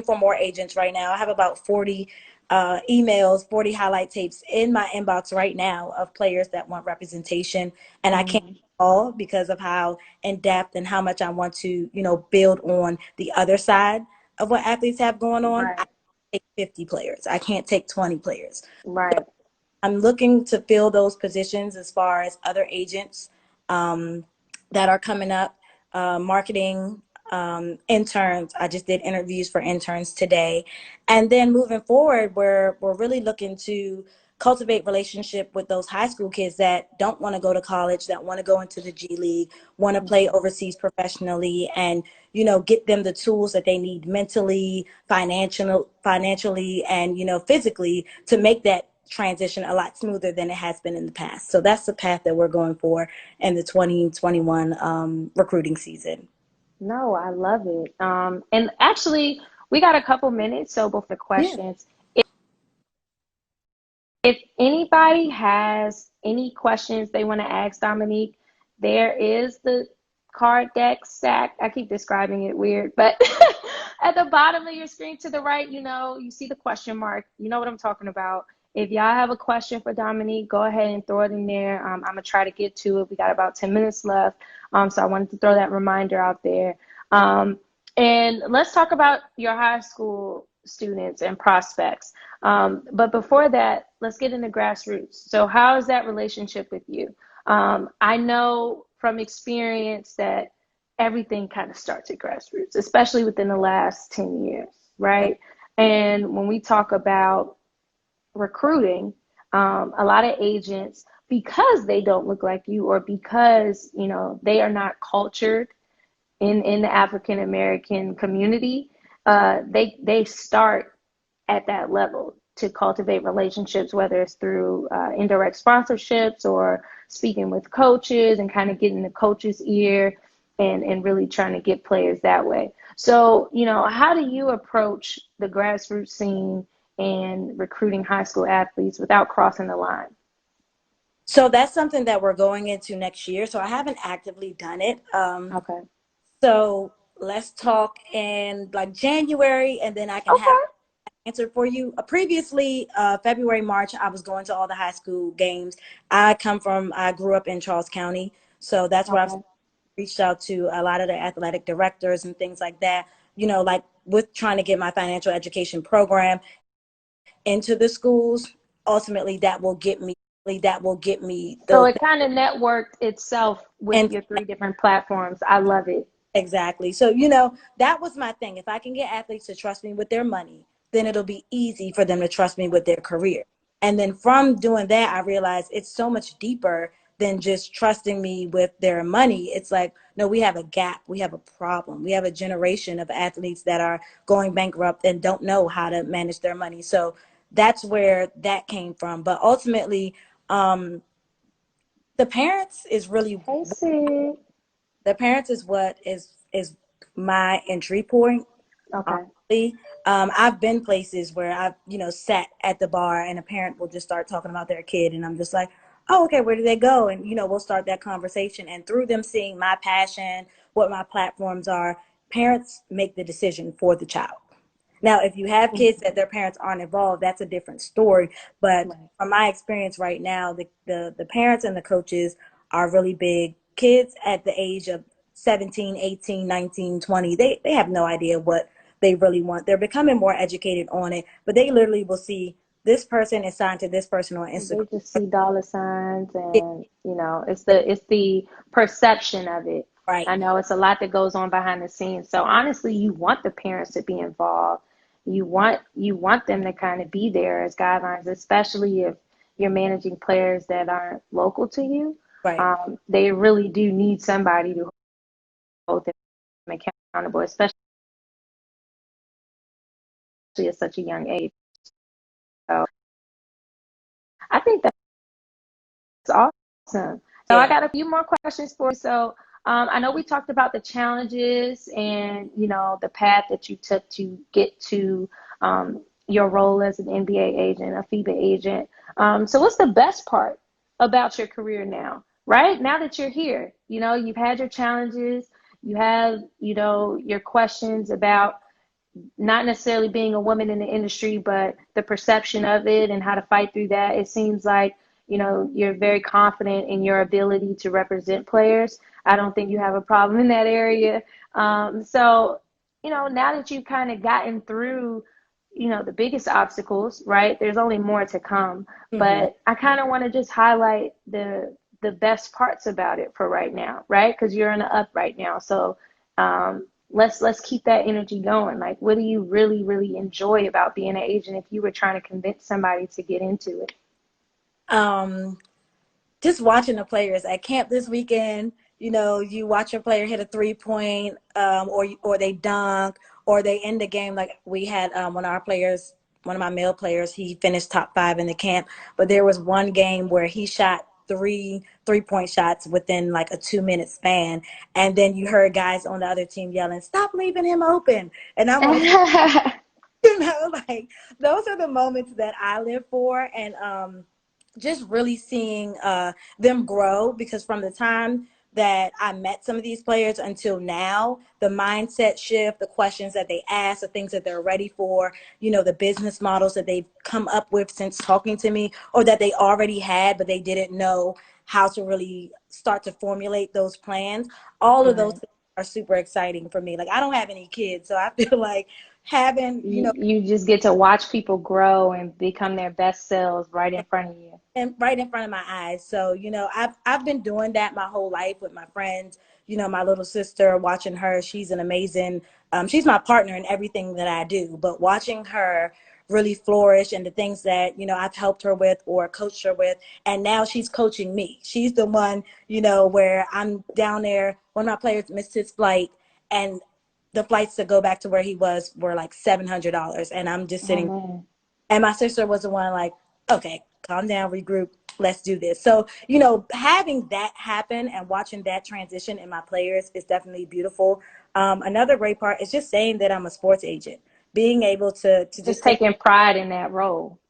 for more agents right now. I have about 40 emails, 40 highlight tapes in my inbox right now of players that want representation. And I can't Mhm. all because of how in depth and how much I want to, build on the other side of what athletes have going on. Right. Take 50 players. I can't take 20 players. Right. I'm looking to fill those positions as far as other agents um, that are coming up, marketing. interns. I just did interviews for interns today. And then moving forward, we're really looking to cultivate relationship with those high school kids that don't want to go to college, that want to go into the G League, want to play Mhm. overseas professionally, and get them the tools that they need mentally, financially, and physically to make that transition a lot smoother than it has been in the past. So that's the path that we're going for in the 2021 recruiting season. No, I love it. And actually, we got a couple minutes, so before the Yeah. questions, if anybody has any questions they want to ask Dominique, there is the card deck stack. I keep describing it weird, but at the bottom of your screen to the right, you see the question mark. You know what I'm talking about. If y'all have a question for Dominique, go ahead and throw it in there. I'm going to try to get to it. We got about 10 minutes left. So I wanted to throw that reminder out there. And let's talk about your high school students and prospects. But before that, let's get into grassroots. So how is that relationship with you? I know from experience that everything kind of starts at grassroots, especially within the last 10 years, right? And when we talk about recruiting, a lot of agents, because they don't look like you or because, they are not cultured in the African American community, they start at that level to cultivate relationships, whether it's through indirect sponsorships or speaking with coaches and kind of getting the coach's ear and really trying to get players that way. So, how do you approach the grassroots scene and recruiting high school athletes without crossing the line? So that's something that we're going into next year. So I haven't actively done it. Okay. So let's talk in like January, and then I can have Okay. answer for you. Previously, February, March, I was going to all the high school games. I grew up in Charles County, so that's where I've Okay. reached out to a lot of the athletic directors and things like that. Like with trying to get my financial education program into the schools. Ultimately, that will get me So those. it kind of networked itself with And your three different platforms. I love it. exactly. So, that was my thing. If I can get athletes to trust me with their money, then it'll be easy for them to trust me with their career. And then from doing that, I realized it's so much deeper than just trusting me with their money. It's like, no, we have a gap. We have a problem. We have a generation of athletes that are going bankrupt and don't know how to manage their money. So that's where that came from. But ultimately, um, the parents is really Hey, Sid. the parents is what is my entry point, Okay. honestly. I've been places where I've sat at the bar and a parent will just start talking about their kid, and I'm just like, oh, okay, where do they go? And we'll start that conversation, and through them seeing my passion, what my platforms are, parents make the decision for the child. Now, if you have kids Mhm. that their parents aren't involved, that's a different story. But Right. from my experience right now, the parents and the coaches are really big. Kids at the age of 17, 18, 19, 20, they have no idea what they really want. They're becoming more educated on it, but they literally will see this person is signed to this person on Instagram. They just see dollar signs and it's the perception of it. Right. I know it's a lot that goes on behind the scenes. So honestly, you want the parents to be involved. You want them to kind of be there as guidelines, especially if you're managing players that aren't local to you. Right. They really do need somebody to hold them accountable, especially at such a young age. So I think that's awesome. So I Yeah. got a few more questions for you. So I know we talked about the challenges and the path that you took to get to your role as an NBA agent, a FIBA agent. So what's the best part about your career now? Right now that you're here, you've had your challenges, you have your questions about not necessarily being a woman in the industry, but the perception of it and how to fight through that. It seems like, you're very confident in your ability to represent players. I don't think you have a problem in that area. So, now that you've kind of gotten through, the biggest obstacles, right? There's only more to come. Hmm. But I kind of want to just highlight the best parts about it for right now, right? Because you're in the up right now. So, let's keep that energy going. Like, what do you really, really enjoy about being an agent if you were trying to convince somebody to get into it? Um, just watching the players at camp this weekend. You know, you watch your player hit a 3 point, or they dunk, or they end the game. Like we had one of our players, one of my male players, he finished top 5 in the camp. But there was one game where he shot three-point shots within like a 2 minute span, and then you heard guys on the other team yelling, "Stop leaving him open!" And I'm over there, like those are the moments that I live for, and just really seeing them grow, because from the time that I met some of these players until now, the mindset shift, the questions that they ask, the things that they're ready for, the business models that they've come up with since talking to me, or that they already had, but they didn't know how to really start to formulate those plans. All of those Right. things are super exciting for me. Like, I don't have any kids, so I feel like having, You just get to watch people grow and become their best selves right in front of you. and right in front of my eyes. So, I've been doing that my whole life with my friends. My little sister, watching her, she's an amazing, she's my partner in everything that I do. But watching her really flourish, and the things that, I've helped her with or coached her with, and now she's coaching me. She's the one, where I'm down there. One of my players missed his flight, and the flights to go back to where he was were like $700, and I'm just Oh sitting. man. And my sister was the one like, okay, calm down, regroup, let's do this. So, having that happen and watching that transition in my players is definitely beautiful. Another great part is just saying that I'm a sports agent, being able to Just just say taking pride in that role.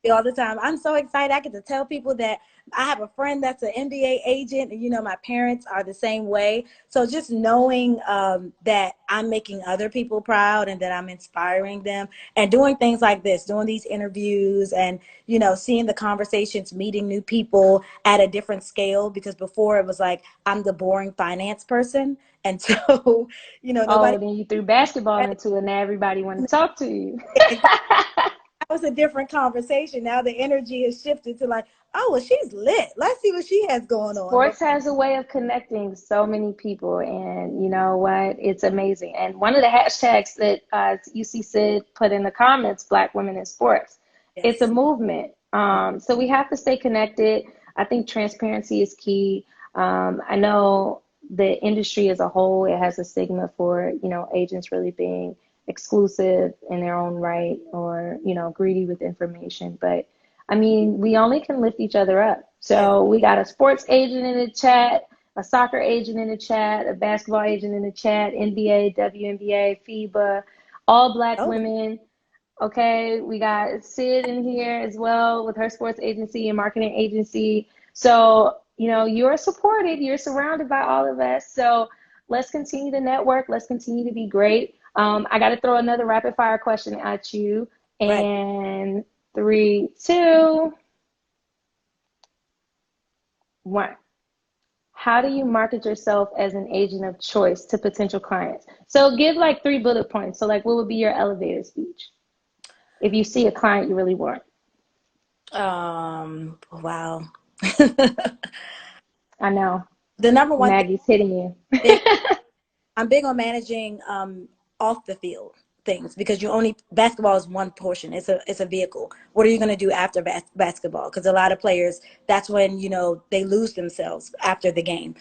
all the time. I'm so excited. I get to tell people that I have a friend that's an NBA agent, and my parents are the same way. So just knowing that I'm making other people proud, and that I'm inspiring them, and doing things like this, doing these interviews, and seeing the conversations, meeting new people at a different scale. Because before it was like I'm the boring finance person, and so nobody. Oh, then you threw basketball into it, and now everybody want to talk to you. That was a different conversation. Now the energy has shifted to like, oh, well, she's lit. Let's see what she has going on. But Sports has a way of connecting so many people, and you know what? It's amazing. And one of the hashtags that UC Sid put in the comments, Black Women in Sports, it's a yes. movement. So we have to stay connected. I think transparency is key. I know the industry as a whole, it has a stigma for, agents really being exclusive in their own right, or, greedy with information. But I mean, we only can lift each other up. Yes. So we got a sports agent in the chat, a soccer agent in the chat, a basketball agent in the chat, NBA, WNBA, FIBA, all Black Oh, women. Okay, we got Sid in here as well with her sports agency and marketing agency. So, you're supported, you're surrounded by all of us. So let's continue to network, let's continue to be great. I got to throw another rapid fire question at you. right. And 3, 2, 1. How do you market yourself as an agent of choice to potential clients? So give like 3 bullet points. So like, what would be your elevator speech if you see a client you really want? Wow. I know The number one thing, Maggie's hitting you. big, I'm big on managing off the field things, because basketball is one portion. It's a vehicle. What are you going to do after basketball? Because a lot of players, that's when they lose themselves after the game.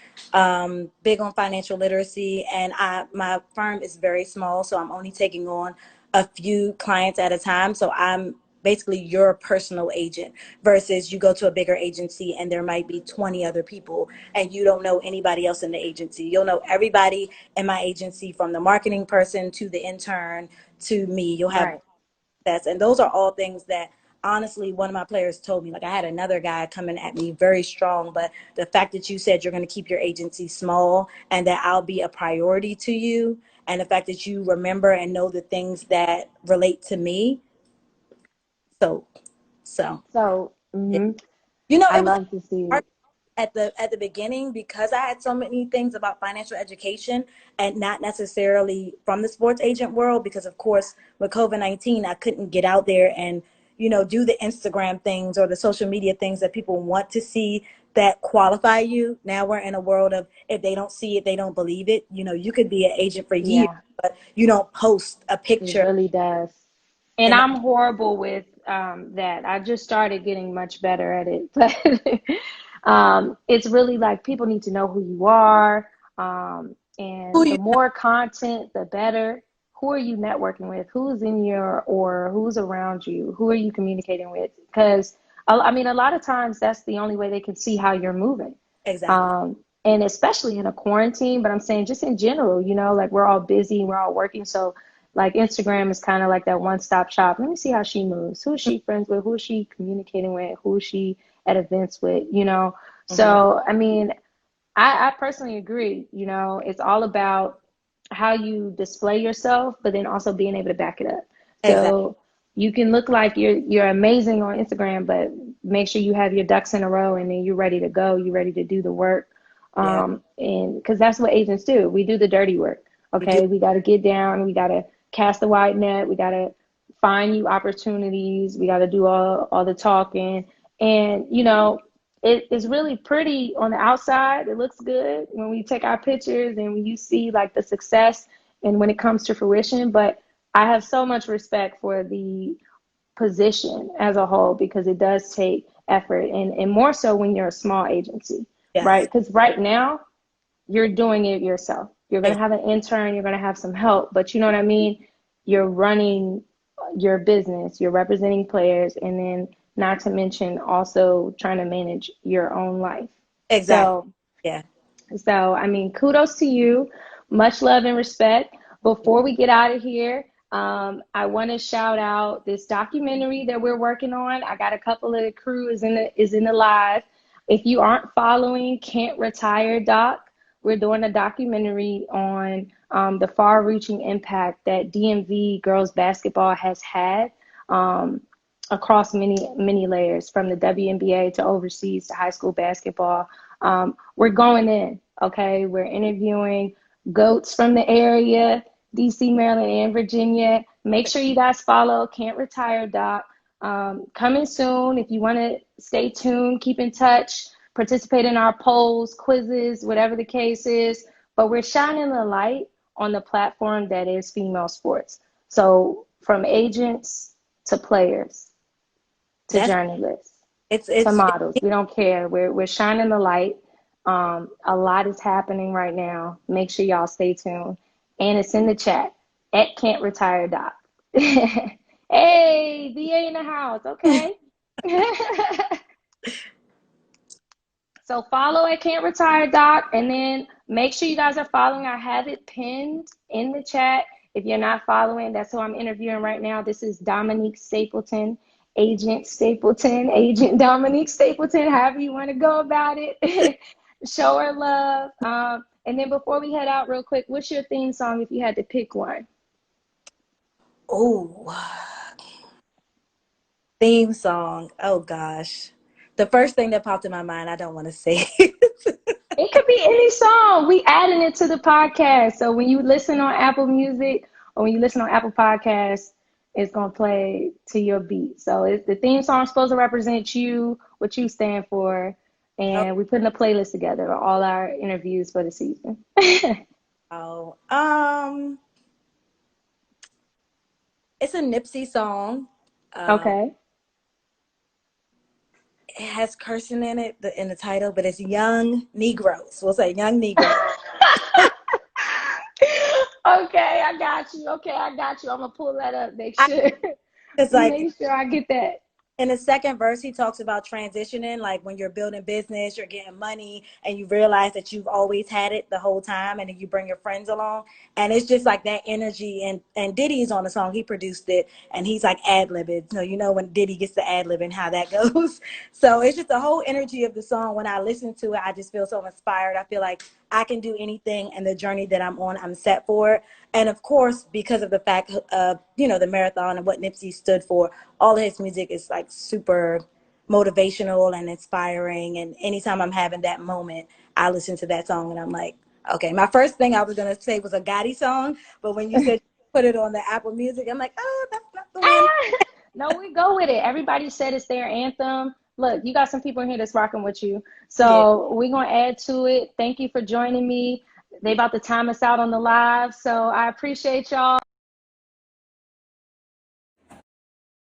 Big on financial literacy, and my firm is very small, so I'm only taking on a few clients at a time. So I'm basically your personal agent, versus you go to a bigger agency and there might be 20 other people, and you don't know anybody else in the agency. You'll know everybody in my agency, from the marketing person to the intern to me. You'll have Right. that. And those are all things that, honestly, one of my players told me. Like, I had another guy coming at me very strong, but the fact that you said you're going to keep your agency small, and that I'll be a priority to you, and the fact that you remember and know the things that relate to me. So So, yeah. It I was love to see hard it. at the beginning, because I had so many things about financial education, and not necessarily from the sports agent world, because of course with COVID-19 I couldn't get out there and do the Instagram things or the social media things that people want to see that qualify you. Now we're in a world of, if they don't see it, they don't believe it. You could be an agent for years, Yeah, but you don't post a it picture. really does. And And I'm horrible with that. I just started getting much better at it. But it's really like people need to know who you are. who And the you more content, the better. Who are you networking with? Who's in your, or who's around you? Who are you communicating with? Because, I mean, a lot of times that's the only way they can see how you're moving. exactly. And especially in a quarantine, but I'm saying just in general, like we're all busy, we're all working. So like Instagram is kind of like that one-stop shop. Let me see how she moves. Who is she friends with? Who is she communicating with? Who is she at events with? Hmm. So, I mean, I personally agree. It's all about how you display yourself, but then also being able to back it up. Exactly. So you can look like you're amazing on Instagram, but make sure you have your ducks in a row and then you're ready to go. You're ready to do the work. Yeah, And because that's what agents do. We do the dirty work. we do. Okay. We got to get down. We got to cast the wide net. We got to find you opportunities. We got to do all the talking. And, it is really pretty on the outside. It looks good when we take our pictures and when you see like the success and when it comes to fruition. But I have so much respect for the position as a whole because it does take effort and more so when you're a small agency, Yes. right? Because right now you're doing it yourself. You're going to Ex- have an intern, you're going to have some help, but you know what I mean? You're running your business, you're representing players, and then not to mention also trying to manage your own life. Exactly. So, Yeah. I mean, kudos to you. Much love and respect. Before we get out of here, I want to shout out this documentary that we're working on. I got a couple of the crew is in the live. If you aren't following Can't Retire Doc, we're doing a documentary on the far-reaching impact that DMV girls basketball has had um, across many layers, from the WNBA to overseas to high school basketball. We're going in, okay? We're interviewing goats from the area, DC, Maryland, and Virginia. Make sure you guys follow Can't Retire Doc. Coming soon. If you want to stay tuned, keep in touch, participate in our polls, quizzes, whatever the case is. But we're shining the light on the platform that is female sports. So from agents to players to That's journalists to it's models. We don't care. We're shining the light. A lot is happening right now. Make sure y'all stay tuned. And it's in the chat at Can't Retire Doc. Hey, VA in the house. Okay. So follow at Can't Retire Doc, and then make sure you guys are following. I have it pinned in the chat. If you're not following, that's who I'm interviewing right now. This is Dominique Stapleton, Agent Dominique Stapleton, however you want to go about it. Show her love. And then before we head out real quick, what's your theme song if you had to pick one? oh theme song. Oh gosh. The first thing that popped in my mind, I don't want to say. It could be any song. We adding it to the podcast. So when you listen on Apple Music or when you listen on Apple Podcasts, it's gonna play to your beat. So the theme song is supposed to represent you, what you stand for, Oh, and we putting a playlist together of all our interviews for the season. oh, it's a Nipsey song. Um, Okay. it has cursing in it in the title, but it's Young Negroes. We'll say Young Negro. Okay, I got you. Okay, I got you. I'm gonna pull that up. Make I, sure, it's like make sure I get that. in the second verse, he talks about transitioning, like when you're building business, you're getting money, and you realize that you've always had it the whole time, and then you bring your friends along, and it's just like that energy. And Diddy's on the song; he produced it, and he's like ad libbing. So when Diddy gets to ad libbing, how that goes. So it's just the whole energy of the song. When I listen to it, I just feel so inspired. I feel like I can do anything, and the journey that I'm on, I'm set for it. And of course, because of the fact of the marathon and what Nipsey stood for, all of his music is like super motivational and inspiring. And anytime I'm having that moment, I listen to that song and I'm like, okay. My first thing I was gonna say was a Gotti song, but when you said put it on the Apple Music, I'm like, oh, that's not the one. No, we go with it. Everybody said it's their anthem. Look, you got some people in here that's rocking with you. Yeah. So we're going to add to it. Thank you for joining me. They about to time us out on the live. So I appreciate y'all.